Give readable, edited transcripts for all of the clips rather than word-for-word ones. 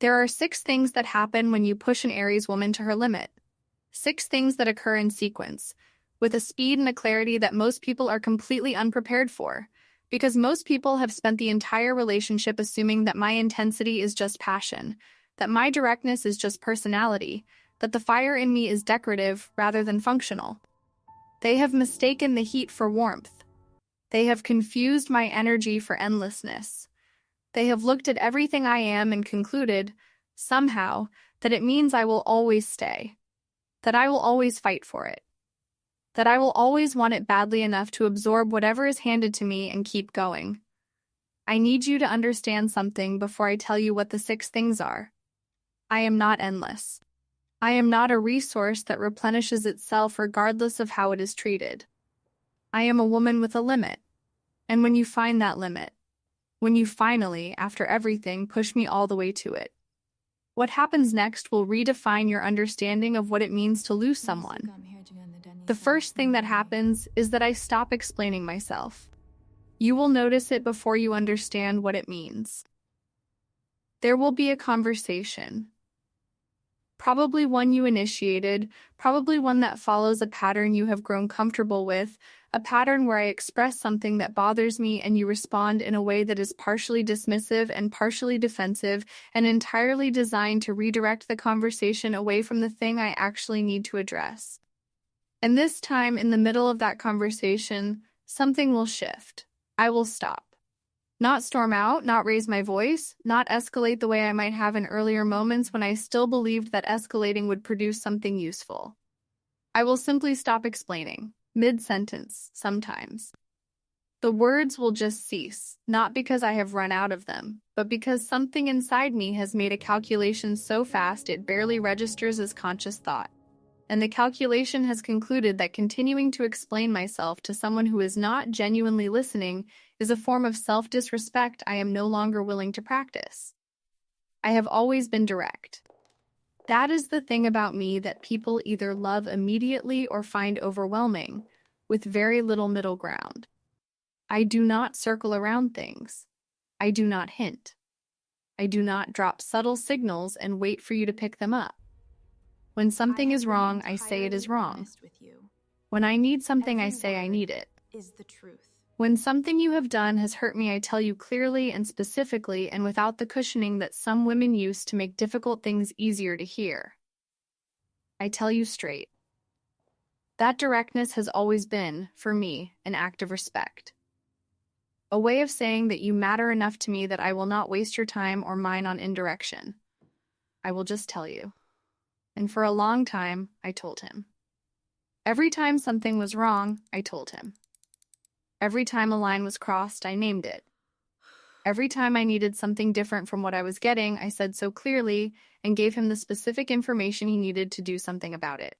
There are 6 things that happen when you push an Aries woman to her limit. 6 things that occur in sequence, with a speed and a clarity that most people are completely unprepared for, because most people have spent the entire relationship assuming that my intensity is just passion, that my directness is just personality, that the fire in me is decorative rather than functional. They have mistaken the heat for warmth. They have confused my energy for endlessness. They have looked at everything I am and concluded, somehow, that it means I will always stay, that I will always fight for it, that I will always want it badly enough to absorb whatever is handed to me and keep going. I need you to understand something before I tell you what the 6 things are. I am not endless. I am not a resource that replenishes itself regardless of how it is treated. I am a woman with a limit. And when you find that limit, when you finally, after everything, push me all the way to it, what happens next will redefine your understanding of what it means to lose someone. The first thing that happens is that I stop explaining myself. You will notice it before you understand what it means. There will be a conversation. Probably one you initiated, probably one that follows a pattern you have grown comfortable with, a pattern where I express something that bothers me and you respond in a way that is partially dismissive and partially defensive and entirely designed to redirect the conversation away from the thing I actually need to address. And this time, in the middle of that conversation, something will shift. I will stop. Not storm out, not raise my voice, not escalate the way I might have in earlier moments when I still believed that escalating would produce something useful. I will simply stop explaining, mid-sentence, sometimes. The words will just cease, not because I have run out of them, but because something inside me has made a calculation so fast it barely registers as conscious thought. And the calculation has concluded that continuing to explain myself to someone who is not genuinely listening is a form of self-disrespect I am no longer willing to practice. I have always been direct. That is the thing about me that people either love immediately or find overwhelming, with very little middle ground. I do not circle around things. I do not hint. I do not drop subtle signals and wait for you to pick them up. When something is wrong, I say it is wrong. When I need something, I say I need it. Is the truth. When something you have done has hurt me, I tell you clearly and specifically and without the cushioning that some women use to make difficult things easier to hear. I tell you straight. That directness has always been, for me, an act of respect. A way of saying that you matter enough to me that I will not waste your time or mine on indirection. I will just tell you. And for a long time, I told him. Every time something was wrong, I told him. Every time a line was crossed, I named it. Every time I needed something different from what I was getting, I said so clearly and gave him the specific information he needed to do something about it.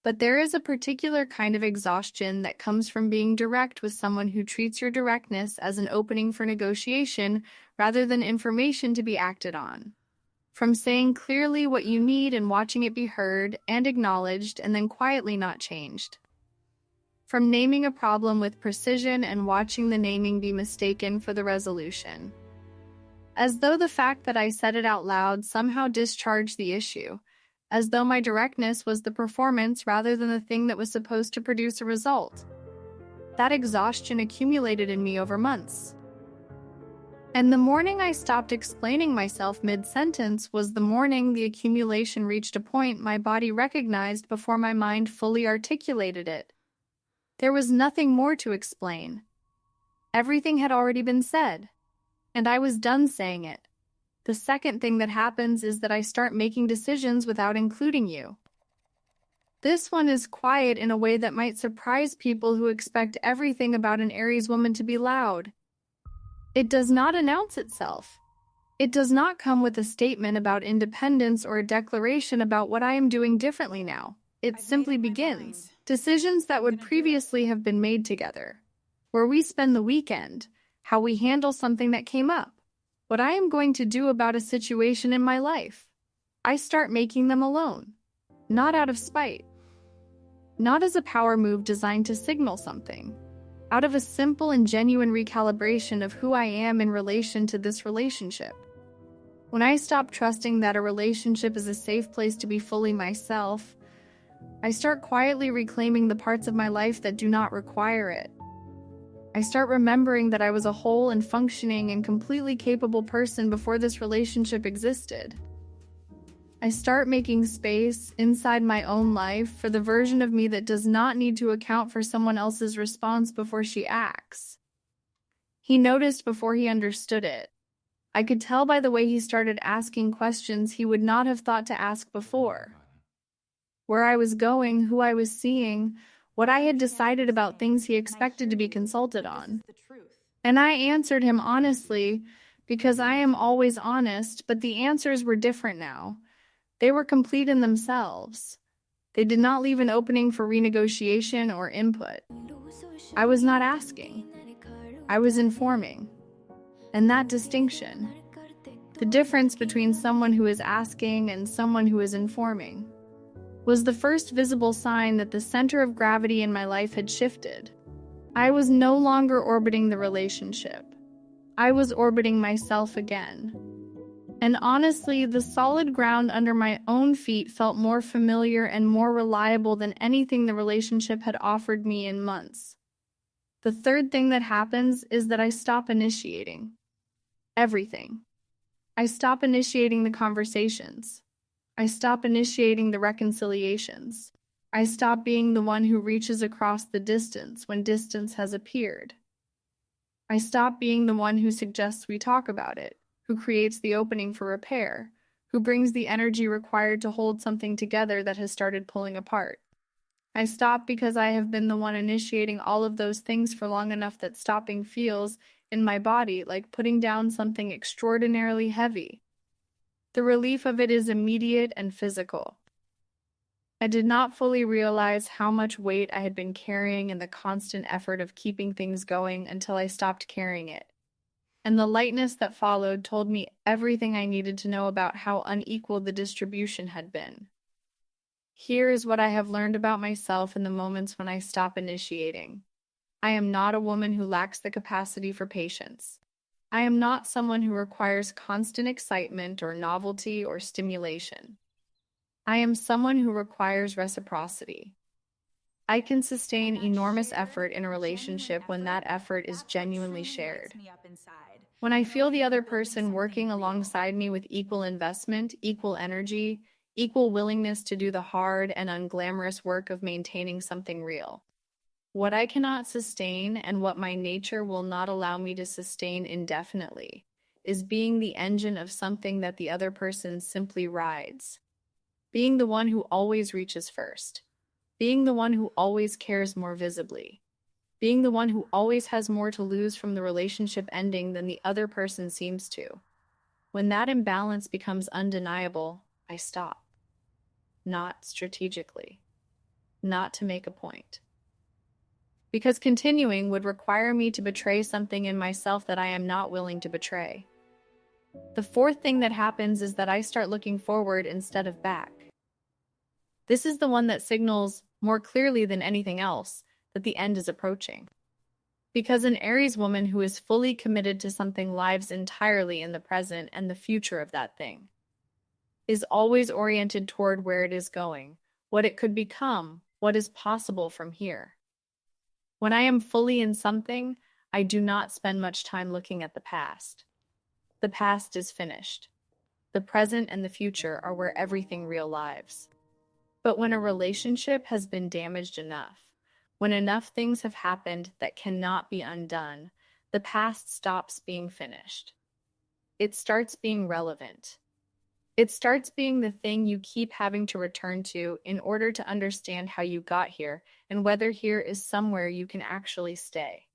But there is a particular kind of exhaustion that comes from being direct with someone who treats your directness as an opening for negotiation rather than information to be acted on. From saying clearly what you need and watching it be heard and acknowledged and then quietly not changed. From naming a problem with precision and watching the naming be mistaken for the resolution. As though the fact that I said it out loud somehow discharged the issue, as though my directness was the performance rather than the thing that was supposed to produce a result. That exhaustion accumulated in me over months. And the morning I stopped explaining myself mid-sentence was the morning the accumulation reached a point my body recognized before my mind fully articulated it. There was nothing more to explain. Everything had already been said, and I was done saying it. The second thing that happens is that I start making decisions without including you. This one is quiet in a way that might surprise people who expect everything about an Aries woman to be loud. It does not announce itself. It does not come with a statement about independence or a declaration about what I am doing differently now. It simply begins. Decisions that would previously have been made together. Where we spend the weekend, how we handle something that came up, what I am going to do about a situation in my life. I start making them alone, not out of spite. Not as a power move designed to signal something. Out of a simple and genuine recalibration of who I am in relation to this relationship. When I stop trusting that a relationship is a safe place to be fully myself, I start quietly reclaiming the parts of my life that do not require it. I start remembering that I was a whole and functioning and completely capable person before this relationship existed. I start making space inside my own life for the version of me that does not need to account for someone else's response before she acts. He noticed before he understood it. I could tell by the way he started asking questions he would not have thought to ask before. Where I was going, who I was seeing, what I had decided about things he expected to be consulted on. And I answered him honestly, because I am always honest, but the answers were different now. They were complete in themselves. They did not leave an opening for renegotiation or input. I was not asking. I was informing. And that distinction, the difference between someone who is asking and someone who is informing, was the first visible sign that the center of gravity in my life had shifted. I was no longer orbiting the relationship. I was orbiting myself again. And honestly, the solid ground under my own feet felt more familiar and more reliable than anything the relationship had offered me in months. The third thing that happens is that I stop initiating everything. I stop initiating the conversations. I stop initiating the reconciliations. I stop being the one who reaches across the distance when distance has appeared. I stop being the one who suggests we talk about it, who creates the opening for repair, who brings the energy required to hold something together that has started pulling apart. I stop because I have been the one initiating all of those things for long enough that stopping feels, in my body, like putting down something extraordinarily heavy. The relief of it is immediate and physical. I did not fully realize how much weight I had been carrying in the constant effort of keeping things going until I stopped carrying it. And the lightness that followed told me everything I needed to know about how unequal the distribution had been. Here is what I have learned about myself in the moments when I stop initiating. I am not a woman who lacks the capacity for patience. I am not someone who requires constant excitement or novelty or stimulation. I am someone who requires reciprocity. I can sustain enormous effort in a relationship when that effort is genuinely shared. When I feel the other person working alongside me with equal investment, equal energy, equal willingness to do the hard and unglamorous work of maintaining something real. What I cannot sustain and what my nature will not allow me to sustain indefinitely is being the engine of something that the other person simply rides. Being the one who always reaches first. Being the one who always cares more visibly. Being the one who always has more to lose from the relationship ending than the other person seems to. When that imbalance becomes undeniable, I stop. Not strategically. Not to make a point. Because continuing would require me to betray something in myself that I am not willing to betray. The fourth thing that happens is that I start looking forward instead of back. This is the one that signals, more clearly than anything else, that the end is approaching. Because an Aries woman who is fully committed to something lives entirely in the present and the future of that thing, is always oriented toward where it is going, what it could become, what is possible from here. When I am fully in something, I do not spend much time looking at the past. The past is finished. The present and the future are where everything real lives. But when a relationship has been damaged enough, when enough things have happened that cannot be undone, the past stops being finished. It starts being relevant. It starts being the thing you keep having to return to in order to understand how you got here and whether here is somewhere you can actually stay.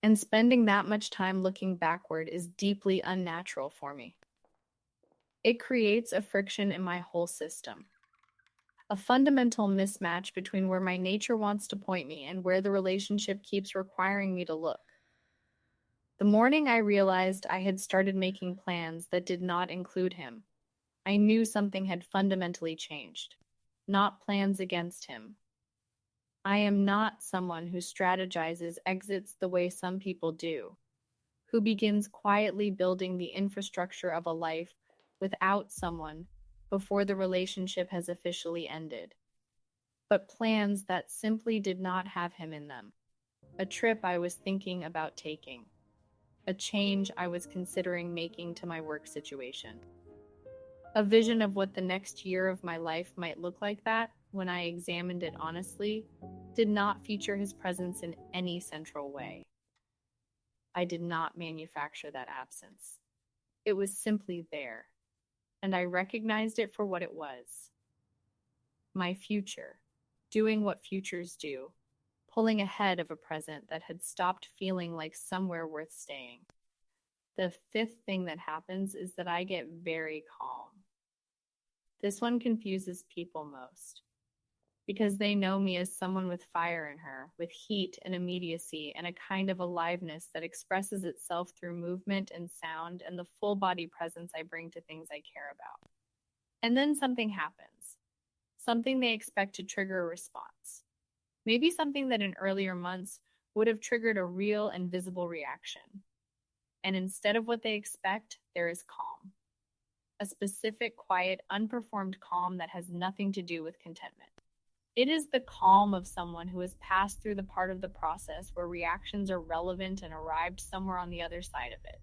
And spending that much time looking backward is deeply unnatural for me. It creates a friction in my whole system. A fundamental mismatch between where my nature wants to point me and where the relationship keeps requiring me to look. The morning I realized I had started making plans that did not include him, I knew something had fundamentally changed. Not plans against him. I am not someone who strategizes exits the way some people do, who begins quietly building the infrastructure of a life without someone before the relationship has officially ended, but plans that simply did not have him in them. A trip I was thinking about taking, a change I was considering making to my work situation. A vision of what the next year of my life might look like that, when I examined it honestly, did not feature his presence in any central way. I did not manufacture that absence. It was simply there, and I recognized it for what it was. My future, doing what futures do, pulling ahead of a present that had stopped feeling like somewhere worth staying. The fifth thing that happens is that I get very calm. This one confuses people most, because they know me as someone with fire in her, with heat and immediacy and a kind of aliveness that expresses itself through movement and sound and the full body presence I bring to things I care about. And then something happens, something they expect to trigger a response. Maybe something that in earlier months would have triggered a real and visible reaction. And instead of what they expect, there is calm. A specific, quiet, unperformed calm that has nothing to do with contentment. It is the calm of someone who has passed through the part of the process where reactions are relevant and arrived somewhere on the other side of it.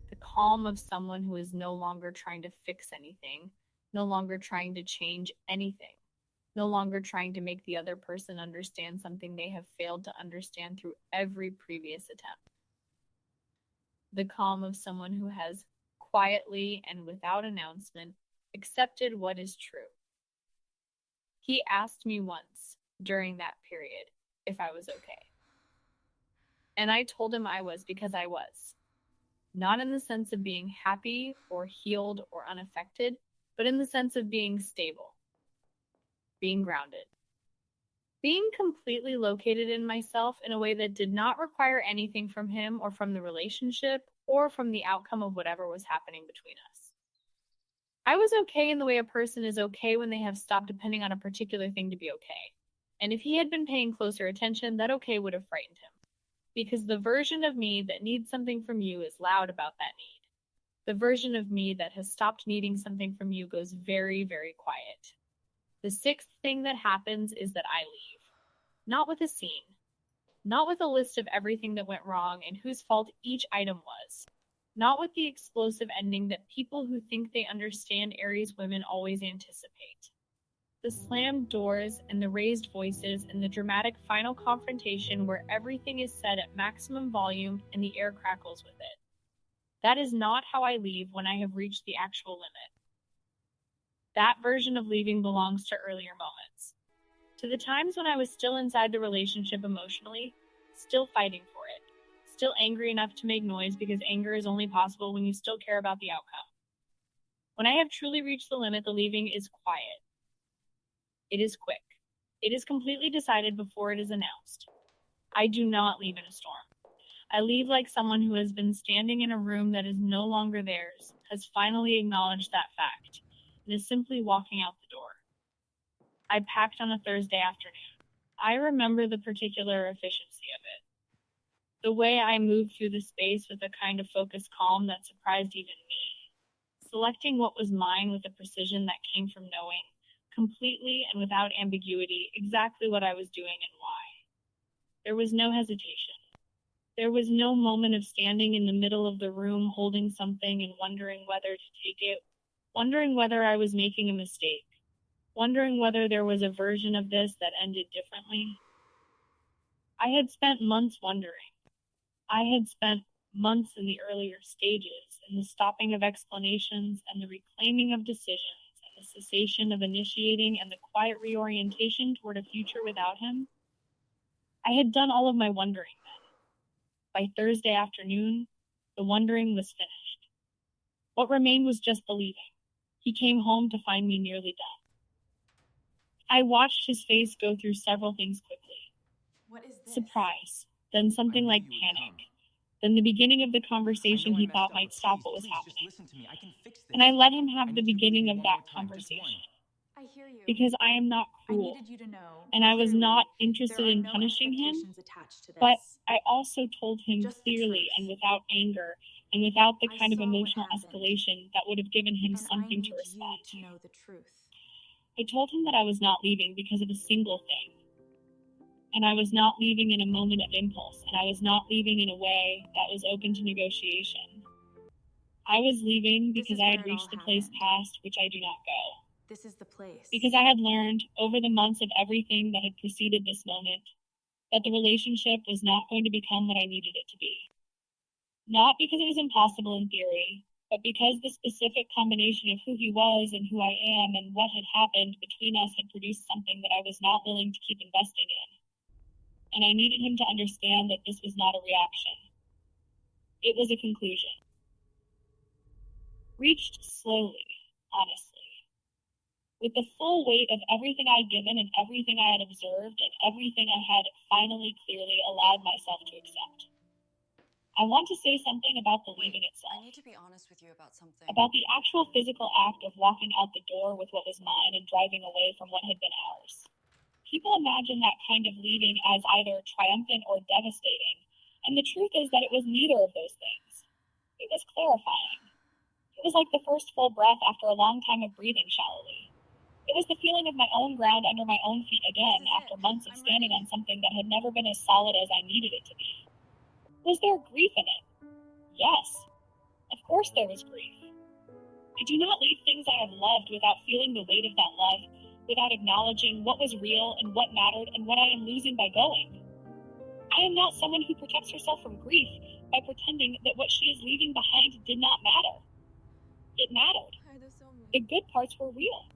The calm of someone who is no longer trying to fix anything, no longer trying to change anything, no longer trying to make the other person understand something they have failed to understand through every previous attempt. The calm of someone who has quietly and without announcement accepted what is true. He asked me once during that period if I was okay. And I told him I was, because I was. Not in the sense of being happy or healed or unaffected, but in the sense of being stable, being grounded, being completely located in myself in a way that did not require anything from him or from the relationship or from the outcome of whatever was happening between us. I was okay in the way a person is okay when they have stopped depending on a particular thing to be okay. And if he had been paying closer attention, that okay would have frightened him. Because the version of me that needs something from you is loud about that need. The version of me that has stopped needing something from you goes very, very quiet. The sixth thing that happens is that I leave. Not with a scene. Not with a list of everything that went wrong and whose fault each item was. Not with the explosive ending that people who think they understand Aries women always anticipate. The slammed doors and the raised voices and the dramatic final confrontation where everything is said at maximum volume and the air crackles with it. That is not how I leave when I have reached the actual limit. That version of leaving belongs to earlier moments. To the times when I was still inside the relationship emotionally, still fighting for it, still angry enough to make noise because anger is only possible when you still care about the outcome. When I have truly reached the limit, the leaving is quiet. It is quick. It is completely decided before it is announced. I do not leave in a storm. I leave like someone who has been standing in a room that is no longer theirs, has finally acknowledged that fact, and is simply walking out the door. I packed on a Thursday afternoon. I remember the particular efficiency of it. The way I moved through the space with a kind of focused calm that surprised even me. Selecting what was mine with a precision that came from knowing, completely and without ambiguity, exactly what I was doing and why. There was no hesitation. There was no moment of standing in the middle of the room holding something and wondering whether to take it, wondering whether I was making a mistake, wondering whether there was a version of this that ended differently. I had spent months wondering. I had spent months in the earlier stages, in the stopping of explanations and the reclaiming of decisions and the cessation of initiating and the quiet reorientation toward a future without him. I had done all of my wondering then. By Thursday afternoon, the wondering was finished. What remained was just the leaving. He came home to find me nearly done. I watched his face go through several things quickly. What is this? Surprise, then something like panic, then the beginning of the conversation he thought might stop what was happening. Just listen to me. I can fix this. And I let him have I the need you to believe beginning me of one that more time, just one. conversation. I hear you. because I am not I cruel, needed you to know. and I was Clearly, not interested there are in no punishing him, expectations attached to but this. I also told him Just the clearly truth. and without anger and without the I kind of saw what emotional happened, escalation that would have given him and I something need to respond you to know the truth. I told him that I was not leaving because of a single thing. And I was not leaving in a moment of impulse, and I was not leaving in a way that was open to negotiation. I was leaving This because is I where had it all reached the place happened. past which I do not go. This is the place. Because I had learned over the months of everything that had preceded this moment that the relationship was not going to become what I needed it to be. Not because it was impossible in theory, but because the specific combination of who he was and who I am and what had happened between us had produced something that I was not willing to keep investing in. And I needed him to understand that this was not a reaction. It was a conclusion. Reached slowly, honestly. With the full weight of everything I had given and everything I had observed and everything I had finally clearly allowed myself to accept. I want to say something about the leaving itself. I need to be honest with you about something. About the actual physical act of walking out the door with what was mine and driving away from what had been ours. People imagine that kind of leaving as either triumphant or devastating, and the truth is that it was neither of those things. It was clarifying. It was like the first full breath after a long time of breathing shallowly. It was the feeling of my own ground under my own feet again after months of standing on something that had never been as solid as I needed it to be. Was there grief in it? Yes. Of course there was grief. I do not leave things I have loved without feeling the weight of that love, without acknowledging what was real and what mattered and what I am losing by going. I am not someone who protects herself from grief by pretending that what she is leaving behind did not matter. It mattered. The good parts were real.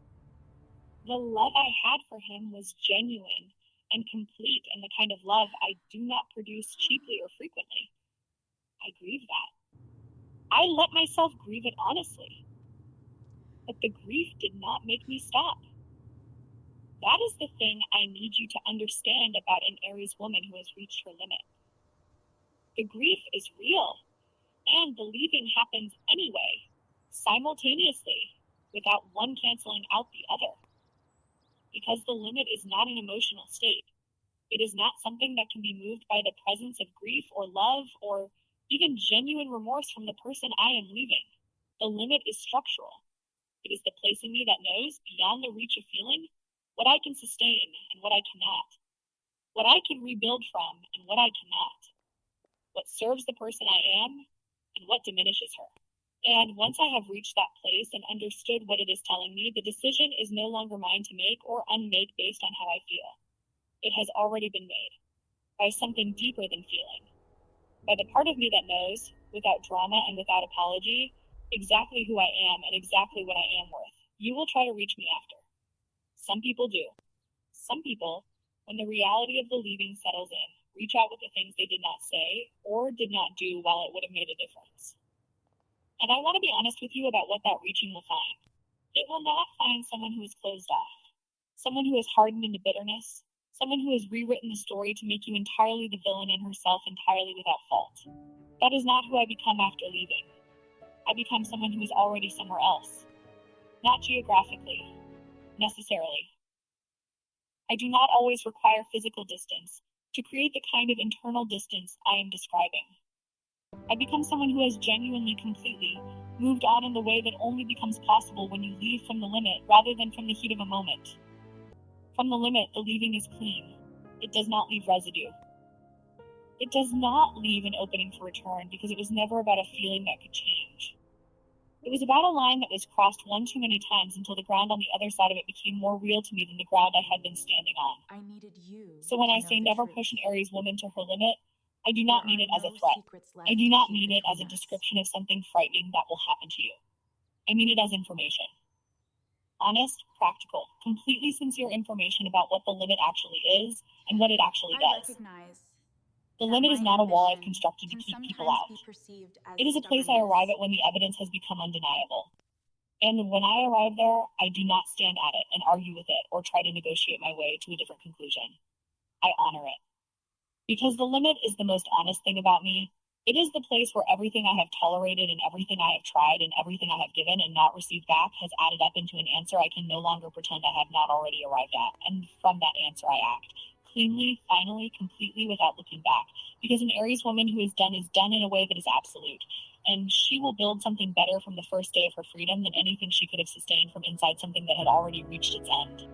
The love I had for him was genuine and complete, and the kind of love I do not produce cheaply or frequently. I grieve that. I let myself grieve it honestly. But the grief did not make me stop. That is the thing I need you to understand about an Aries woman who has reached her limit. The grief is real, and the leaving happens anyway, simultaneously, without one canceling out the other. Because the limit is not an emotional state. It is not something that can be moved by the presence of grief or love or even genuine remorse from the person I am leaving. The limit is structural. It is the place in me that knows, beyond the reach of feeling, what I can sustain and what I cannot. What I can rebuild from and what I cannot. What serves the person I am and what diminishes her. And once I have reached that place and understood what it is telling me, the decision is no longer mine to make or unmake based on how I feel. It has already been made by something deeper than feeling, by the part of me that knows, without drama and without apology, exactly who I am and exactly what I am worth. You will try to reach me after. Some people do. Some people, when the reality of the leaving settles in, reach out with the things they did not say or did not do while it would have made a difference. And I want to be honest with you about what that reaching will find. It will not find someone who is closed off, someone who is hardened into bitterness, someone who has rewritten the story to make you entirely the villain in herself entirely without fault. That is not who I become after leaving. I become someone who is already somewhere else. Not geographically, necessarily. I do not always require physical distance to create the kind of internal distance I am describing. I become someone who has genuinely, completely moved on in the way that only becomes possible when you leave from the limit rather than from the heat of a moment. From the limit, the leaving is clean. It does not leave residue. It does not leave an opening for return because it was never about a feeling that could change. It was about a line that was crossed one too many times until the ground on the other side of it became more real to me than the ground I had been standing on. I needed you. So when to I know say the never truth. push an Aries woman to her limit, I do not There mean are it as a no threat. secrets left I do not to keep mean it as a between us. description of something frightening that will happen to you. I mean it as information. Honest, practical, completely sincere information about what the limit actually is and what it actually I does. recognize The that limit is my not a wall I've ambition constructed to can keep people sometimes out. be perceived as It is a place I stubbornness. arrive at when the evidence has become undeniable. And when I arrive there, I do not stand at it and argue with it or try to negotiate my way to a different conclusion. I honor it. Because the limit is the most honest thing about me, It is the place where everything I have tolerated and everything I have tried and everything I have given and not received back has added up into an answer I can no longer pretend I have not already arrived at. And from that answer I act. Cleanly, finally, completely, without looking back. Because an Aries woman who is done in a way that is absolute. And she will build something better from the first day of her freedom than anything she could have sustained from inside something that had already reached its end.